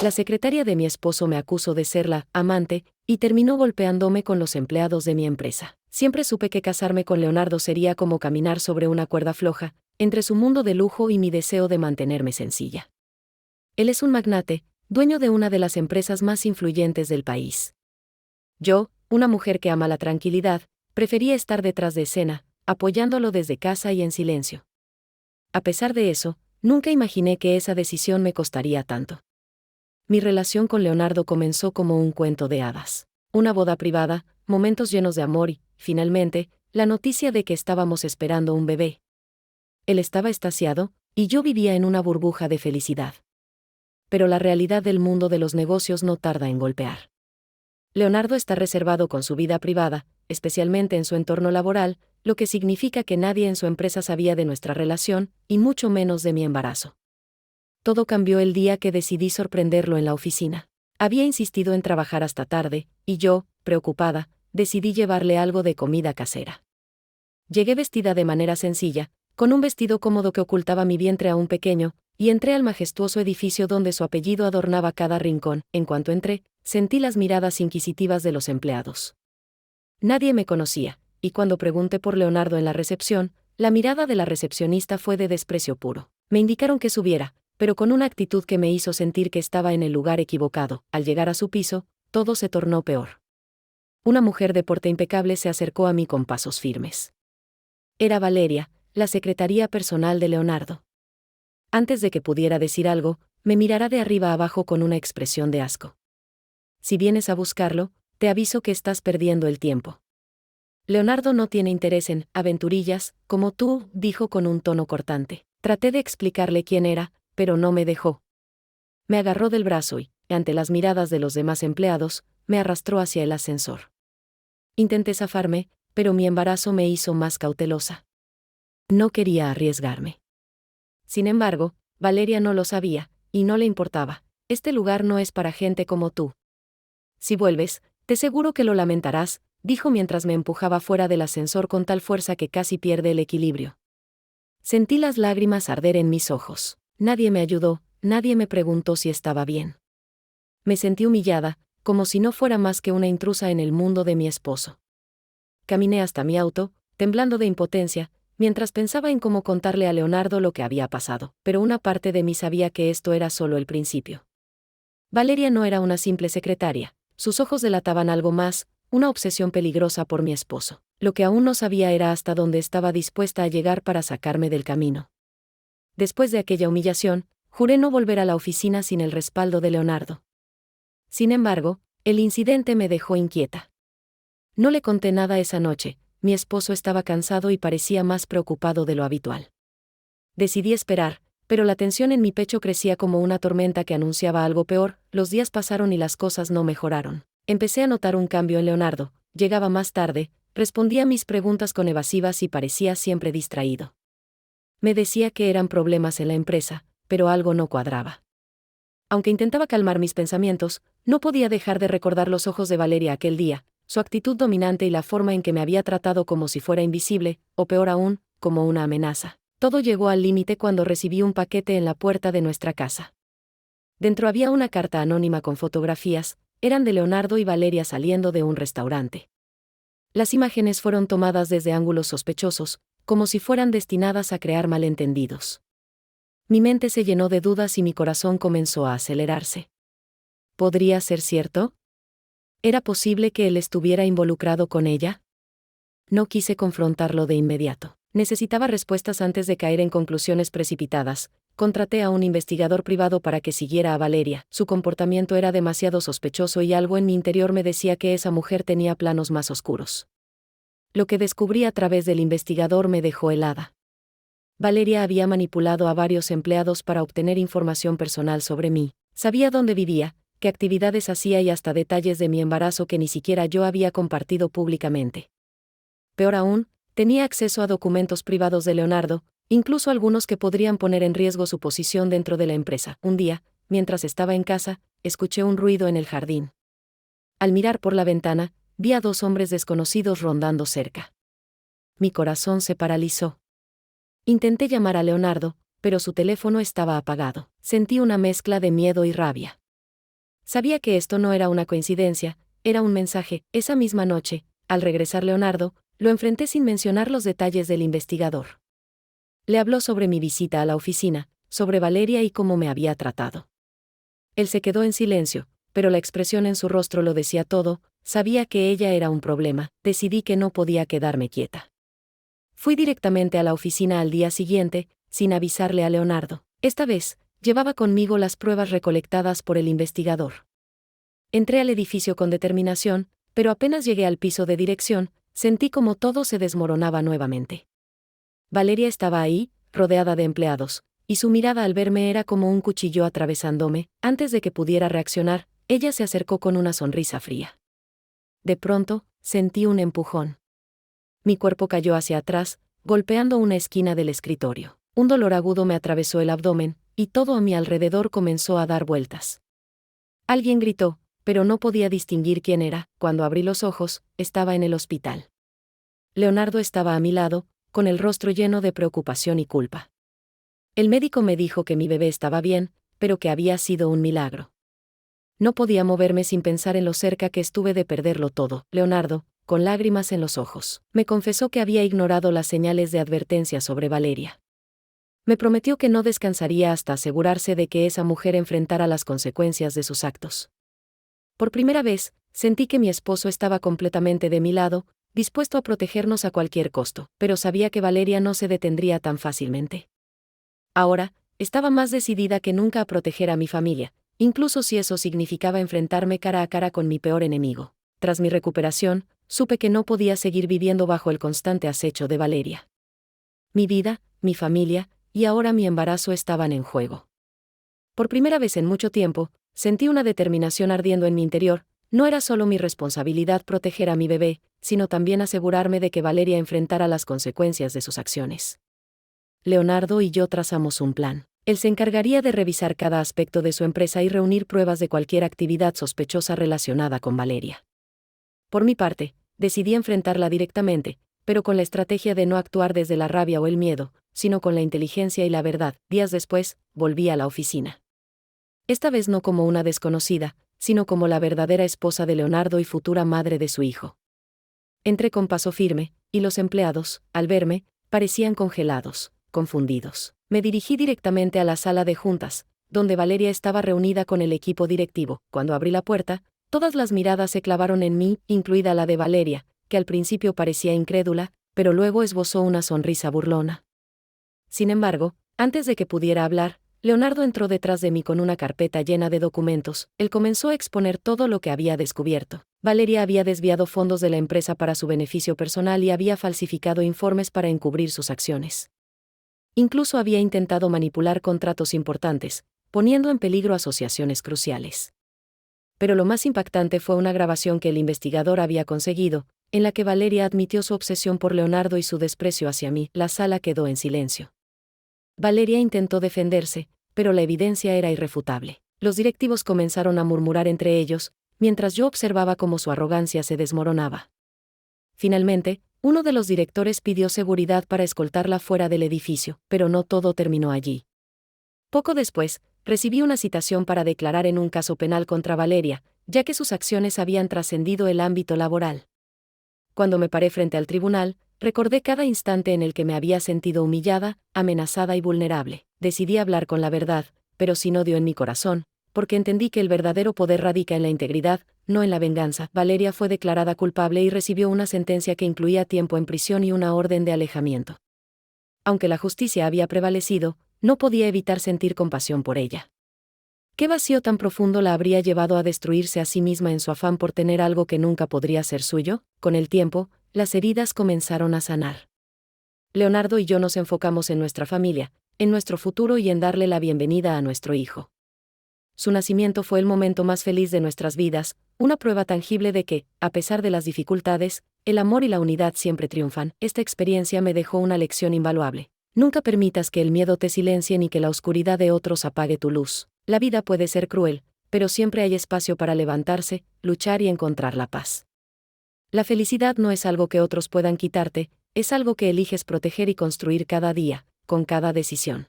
La secretaria de mi esposo me acusó de ser la amante y terminó golpeándome con los empleados de mi empresa. Siempre supe que casarme con Leonardo sería como caminar sobre una cuerda floja, entre su mundo de lujo y mi deseo de mantenerme sencilla. Él es un magnate, dueño de una de las empresas más influyentes del país. Yo, una mujer que ama la tranquilidad, prefería estar detrás de escena, apoyándolo desde casa y en silencio. A pesar de eso, nunca imaginé que esa decisión me costaría tanto. Mi relación con Leonardo comenzó como un cuento de hadas. Una boda privada, momentos llenos de amor y, finalmente, la noticia de que estábamos esperando un bebé. Él estaba extasiado, y yo vivía en una burbuja de felicidad. Pero la realidad del mundo de los negocios no tarda en golpear. Leonardo está reservado con su vida privada, especialmente en su entorno laboral, lo que significa que nadie en su empresa sabía de nuestra relación, y mucho menos de mi embarazo. Todo cambió el día que decidí sorprenderlo en la oficina. Había insistido en trabajar hasta tarde, y yo, preocupada, decidí llevarle algo de comida casera. Llegué vestida de manera sencilla, con un vestido cómodo que ocultaba mi vientre aún pequeño, y entré al majestuoso edificio donde su apellido adornaba cada rincón. En cuanto entré, sentí las miradas inquisitivas de los empleados. Nadie me conocía, y cuando pregunté por Leonardo en la recepción, la mirada de la recepcionista fue de desprecio puro. Me indicaron que subiera, pero con una actitud que me hizo sentir que estaba en el lugar equivocado. Al llegar a su piso, todo se tornó peor. Una mujer de porte impecable se acercó a mí con pasos firmes. Era Valeria, la secretaria personal de Leonardo. Antes de que pudiera decir algo, me mirara de arriba abajo con una expresión de asco. Si vienes a buscarlo, te aviso que estás perdiendo el tiempo. Leonardo no tiene interés en aventurillas, como tú, dijo con un tono cortante. Traté de explicarle quién era, pero no me dejó. Me agarró del brazo y, ante las miradas de los demás empleados, me arrastró hacia el ascensor. Intenté zafarme, pero mi embarazo me hizo más cautelosa. No quería arriesgarme. Sin embargo, Valeria no lo sabía, y no le importaba. Este lugar no es para gente como tú. Si vuelves, te seguro que lo lamentarás, dijo mientras me empujaba fuera del ascensor con tal fuerza que casi pierde el equilibrio. Sentí las lágrimas arder en mis ojos. Nadie me ayudó, nadie me preguntó si estaba bien. Me sentí humillada, como si no fuera más que una intrusa en el mundo de mi esposo. Caminé hasta mi auto, temblando de impotencia, mientras pensaba en cómo contarle a Leonardo lo que había pasado, pero una parte de mí sabía que esto era solo el principio. Valeria no era una simple secretaria, sus ojos delataban algo más, una obsesión peligrosa por mi esposo. Lo que aún no sabía era hasta dónde estaba dispuesta a llegar para sacarme del camino. Después de aquella humillación, juré no volver a la oficina sin el respaldo de Leonardo. Sin embargo, el incidente me dejó inquieta. No le conté nada esa noche, mi esposo estaba cansado y parecía más preocupado de lo habitual. Decidí esperar, pero la tensión en mi pecho crecía como una tormenta que anunciaba algo peor. Los días pasaron y las cosas no mejoraron. Empecé a notar un cambio en Leonardo, llegaba más tarde, respondía mis preguntas con evasivas y parecía siempre distraído. Me decía que eran problemas en la empresa, pero algo no cuadraba. Aunque intentaba calmar mis pensamientos, no podía dejar de recordar los ojos de Valeria aquel día, su actitud dominante y la forma en que me había tratado como si fuera invisible, o peor aún, como una amenaza. Todo llegó al límite cuando recibí un paquete en la puerta de nuestra casa. Dentro había una carta anónima con fotografías, eran de Leonardo y Valeria saliendo de un restaurante. Las imágenes fueron tomadas desde ángulos sospechosos, como si fueran destinadas a crear malentendidos. Mi mente se llenó de dudas y mi corazón comenzó a acelerarse. ¿Podría ser cierto? ¿Era posible que él estuviera involucrado con ella? No quise confrontarlo de inmediato. Necesitaba respuestas antes de caer en conclusiones precipitadas. Contraté a un investigador privado para que siguiera a Valeria. Su comportamiento era demasiado sospechoso y algo en mi interior me decía que esa mujer tenía planos más oscuros. Lo que descubrí a través del investigador me dejó helada. Valeria había manipulado a varios empleados para obtener información personal sobre mí. Sabía dónde vivía, qué actividades hacía y hasta detalles de mi embarazo que ni siquiera yo había compartido públicamente. Peor aún, tenía acceso a documentos privados de Leonardo, incluso algunos que podrían poner en riesgo su posición dentro de la empresa. Un día, mientras estaba en casa, escuché un ruido en el jardín. Al mirar por la ventana, vi a dos hombres desconocidos rondando cerca. Mi corazón se paralizó. Intenté llamar a Leonardo, pero su teléfono estaba apagado. Sentí una mezcla de miedo y rabia. Sabía que esto no era una coincidencia, era un mensaje. Esa misma noche, al regresar Leonardo, lo enfrenté sin mencionar los detalles del investigador. Le habló sobre mi visita a la oficina, sobre Valeria y cómo me había tratado. Él se quedó en silencio, pero la expresión en su rostro lo decía todo. Sabía que ella era un problema. Decidí que no podía quedarme quieta. Fui directamente a la oficina al día siguiente, sin avisarle a Leonardo. Esta vez, llevaba conmigo las pruebas recolectadas por el investigador. Entré al edificio con determinación, pero apenas llegué al piso de dirección, sentí como todo se desmoronaba nuevamente. Valeria estaba ahí, rodeada de empleados, y su mirada al verme era como un cuchillo atravesándome. Antes de que pudiera reaccionar, ella se acercó con una sonrisa fría. De pronto, sentí un empujón. Mi cuerpo cayó hacia atrás, golpeando una esquina del escritorio. Un dolor agudo me atravesó el abdomen, y todo a mi alrededor comenzó a dar vueltas. Alguien gritó, pero no podía distinguir quién era. Cuando abrí los ojos, estaba en el hospital. Leonardo estaba a mi lado, con el rostro lleno de preocupación y culpa. El médico me dijo que mi bebé estaba bien, pero que había sido un milagro. No podía moverme sin pensar en lo cerca que estuve de perderlo todo. Leonardo, con lágrimas en los ojos, me confesó que había ignorado las señales de advertencia sobre Valeria. Me prometió que no descansaría hasta asegurarse de que esa mujer enfrentara las consecuencias de sus actos. Por primera vez, sentí que mi esposo estaba completamente de mi lado, dispuesto a protegernos a cualquier costo, pero sabía que Valeria no se detendría tan fácilmente. Ahora, estaba más decidida que nunca a proteger a mi familia, incluso si eso significaba enfrentarme cara a cara con mi peor enemigo. Tras mi recuperación, supe que no podía seguir viviendo bajo el constante acecho de Valeria. Mi vida, mi familia, y ahora mi embarazo estaban en juego. Por primera vez en mucho tiempo, sentí una determinación ardiendo en mi interior. No era solo mi responsabilidad proteger a mi bebé, sino también asegurarme de que Valeria enfrentara las consecuencias de sus acciones. Leonardo y yo trazamos un plan. Él se encargaría de revisar cada aspecto de su empresa y reunir pruebas de cualquier actividad sospechosa relacionada con Valeria. Por mi parte, decidí enfrentarla directamente, pero con la estrategia de no actuar desde la rabia o el miedo, sino con la inteligencia y la verdad. Días después, volví a la oficina. Esta vez no como una desconocida, sino como la verdadera esposa de Leonardo y futura madre de su hijo. Entré con paso firme, y los empleados, al verme, parecían congelados, confundidos. Me dirigí directamente a la sala de juntas, donde Valeria estaba reunida con el equipo directivo. Cuando abrí la puerta, todas las miradas se clavaron en mí, incluida la de Valeria, que al principio parecía incrédula, pero luego esbozó una sonrisa burlona. Sin embargo, antes de que pudiera hablar, Leonardo entró detrás de mí con una carpeta llena de documentos. Él comenzó a exponer todo lo que había descubierto. Valeria había desviado fondos de la empresa para su beneficio personal y había falsificado informes para encubrir sus acciones. Incluso había intentado manipular contratos importantes, poniendo en peligro asociaciones cruciales. Pero lo más impactante fue una grabación que el investigador había conseguido, en la que Valeria admitió su obsesión por Leonardo y su desprecio hacia mí. La sala quedó en silencio. Valeria intentó defenderse, pero la evidencia era irrefutable. Los directivos comenzaron a murmurar entre ellos, mientras yo observaba cómo su arrogancia se desmoronaba. Finalmente, uno de los directores pidió seguridad para escoltarla fuera del edificio, pero no todo terminó allí. Poco después, recibí una citación para declarar en un caso penal contra Valeria, ya que sus acciones habían trascendido el ámbito laboral. Cuando me paré frente al tribunal, recordé cada instante en el que me había sentido humillada, amenazada y vulnerable. Decidí hablar con la verdad, pero sin odio en mi corazón, porque entendí que el verdadero poder radica en la integridad, no en la venganza. Valeria fue declarada culpable y recibió una sentencia que incluía tiempo en prisión y una orden de alejamiento. Aunque la justicia había prevalecido, no podía evitar sentir compasión por ella. ¿Qué vacío tan profundo la habría llevado a destruirse a sí misma en su afán por tener algo que nunca podría ser suyo? Con el tiempo, las heridas comenzaron a sanar. Leonardo y yo nos enfocamos en nuestra familia, en nuestro futuro y en darle la bienvenida a nuestro hijo. Su nacimiento fue el momento más feliz de nuestras vidas, una prueba tangible de que, a pesar de las dificultades, el amor y la unidad siempre triunfan. Esta experiencia me dejó una lección invaluable. Nunca permitas que el miedo te silencie ni que la oscuridad de otros apague tu luz. La vida puede ser cruel, pero siempre hay espacio para levantarse, luchar y encontrar la paz. La felicidad no es algo que otros puedan quitarte, es algo que eliges proteger y construir cada día, con cada decisión.